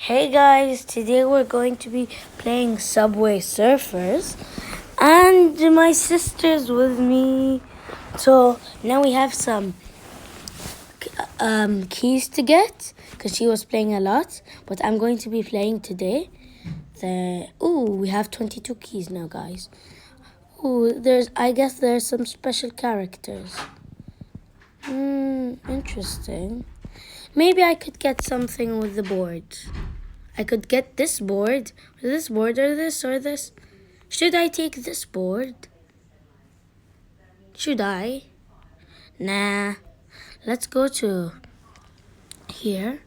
Hey guys, today we're going to be playing Subway Surfers and my sister's with me. So now we have some keys to get because she was playing a lot, but I'm going to be playing today. We have 22 keys now, guys. I guess there's some special characters. Interesting. Maybe I could get something with the board. I could get this board, or this board, or this, or this. Should I take this board? Should I? Nah. Let's go to here.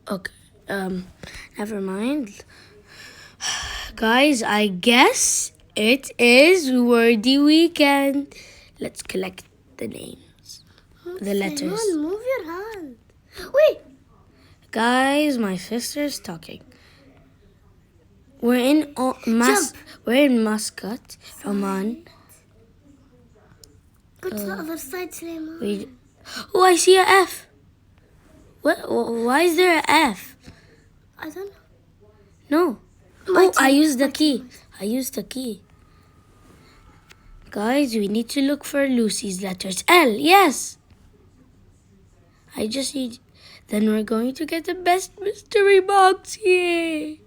Okay. Never mind. Guys, I guess it is Wordy Weekend. Let's collect the names. The letters. Simon, move your hand. Wait. Guys, my sister's talking. We're in Muscat, Oman. Go to the other side, Simon. Oh, I see a F. What? Why is there a F? I don't know. No. Oh, I used the key. I used the key. Guys, we need to look for Lucy's letters. L, yes. I just need... Then we're going to get the best mystery box. Yay.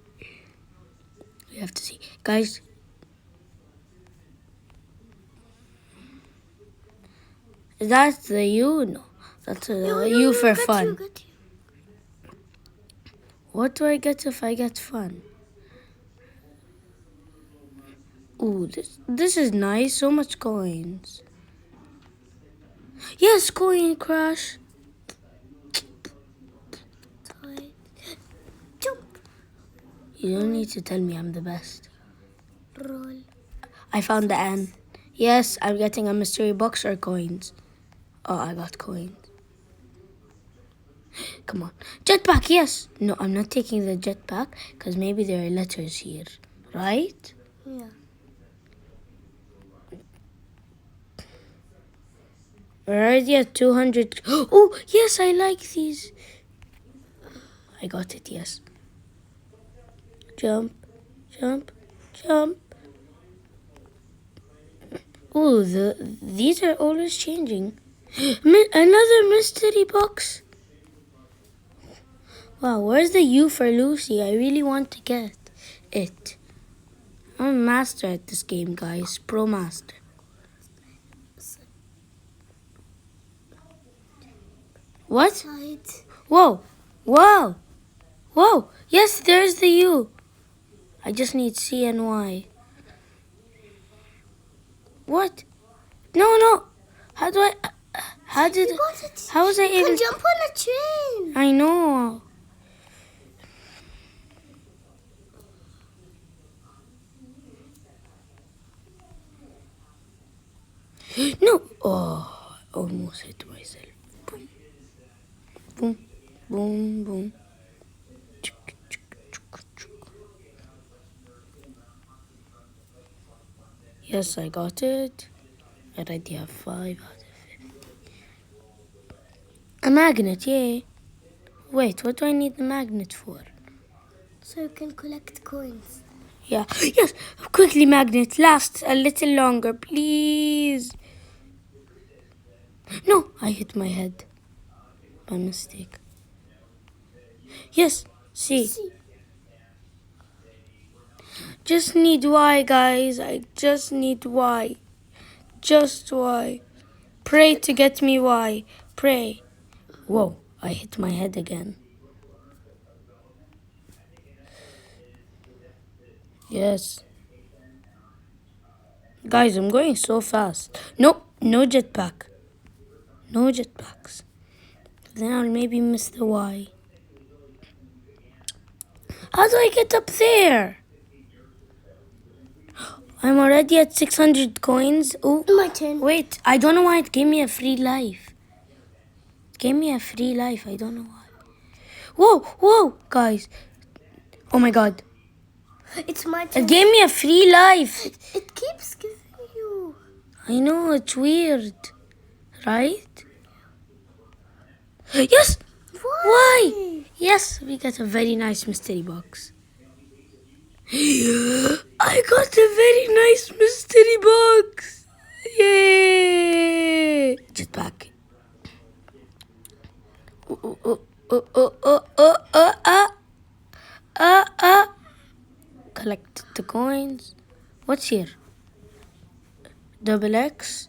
We have to see. Guys. Is that the U? No. That's the U for fun. What do I get if I get fun? Ooh, this is nice. So much coins. Yes, coin crush. Jump. You don't need to tell me I'm the best. Roll. I found the N. Yes, I'm getting a mystery box or coins. Oh, I got coins. Come on. Jetpack, yes. No, I'm not taking the jetpack because maybe there are letters here. Right? Yeah. We're already at 200. Oh, yes, I like these. I got it, yes. Jump, jump, jump. Oh, these are always changing. Another mystery box. Wow, where's the U for Lucy? I really want to get it. I'm a master at this game, guys. Pro master. What? Side. Whoa, whoa, whoa. Yes, there's the U. I just need C and Y. What? No. How do I... How did... You got it. How was I You able... can jump on a train. I know. No. Oh, I almost hit myself. Boom. Boom. Boom. Boom. Yes, I got it. I already have 5 out of 50. A magnet, yay. Wait, what do I need the magnet for? So you can collect coins. Yeah. Yes. Quickly, magnet. Last a little longer, please. No, I hit my head. By mistake. Yes. See. Just need Y, guys. I just need Y. Just Y. Pray to get me Y. Pray. Whoa, I hit my head again. Yes. Guys, I'm going so fast. Nope, no jetpack. No jetpacks. Then I'll maybe miss the Y. How do I get up there? I'm already at 600 coins. Oh, My turn. Wait, I don't know why it gave me a free life. It gave me a free life. I don't know why. Whoa, guys. Oh my god. It's my turn. It gave me a free life. It keeps giving you. I know, it's weird. Right? Yes! Why? Yeah, Yes, we got a very nice mystery box. I got a very nice mystery box. Yay! Jetpack. Collect the coins. What's here? Double X.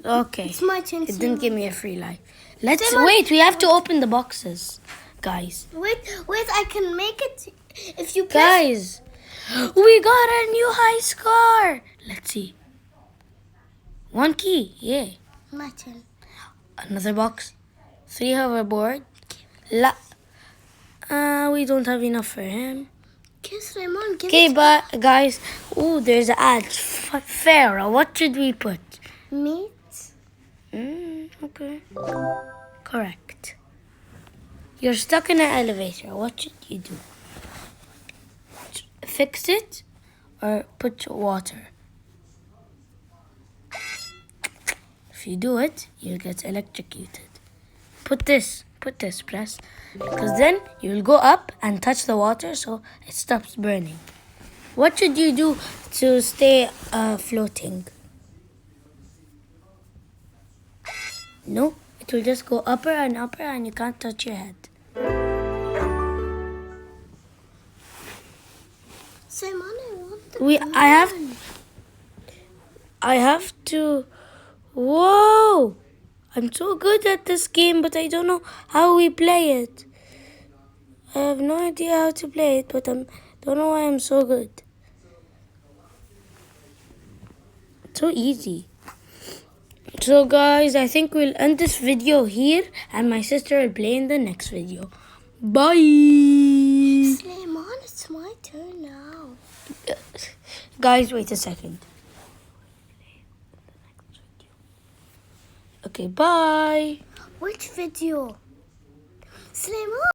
Okay. It's my turn. It didn't give me a free life. Let's Simon. wait. We have to open the boxes, guys. Wait, I can make it if you press. Guys, we got a new high score. Let's see. 1 key. Yay. My turn. Another box. 3 hoverboard. We don't have enough for him. Kiss Raymond. Give Okay, it but guys, there's an ad. Pharaoh. What should we put? meat. Okay. Correct. You're stuck in an elevator. What should you do? Fix it or put water? If you do it, you'll get electrocuted. Put this, press. Because then you'll go up and touch the water so it stops burning. What should you do to stay floating? No, it will just go upper and you can't touch your head. Simon, I want the I have to. Whoa! I'm so good at this game, but I don't know how we play it. I have no idea how to play it, but I don't know why I'm so good. It's so easy. So guys, I think we'll end this video here, and my sister will play in the next video. Bye! Raymond, it's my turn now. Guys, wait a second. Okay, bye! Which video? Raymond.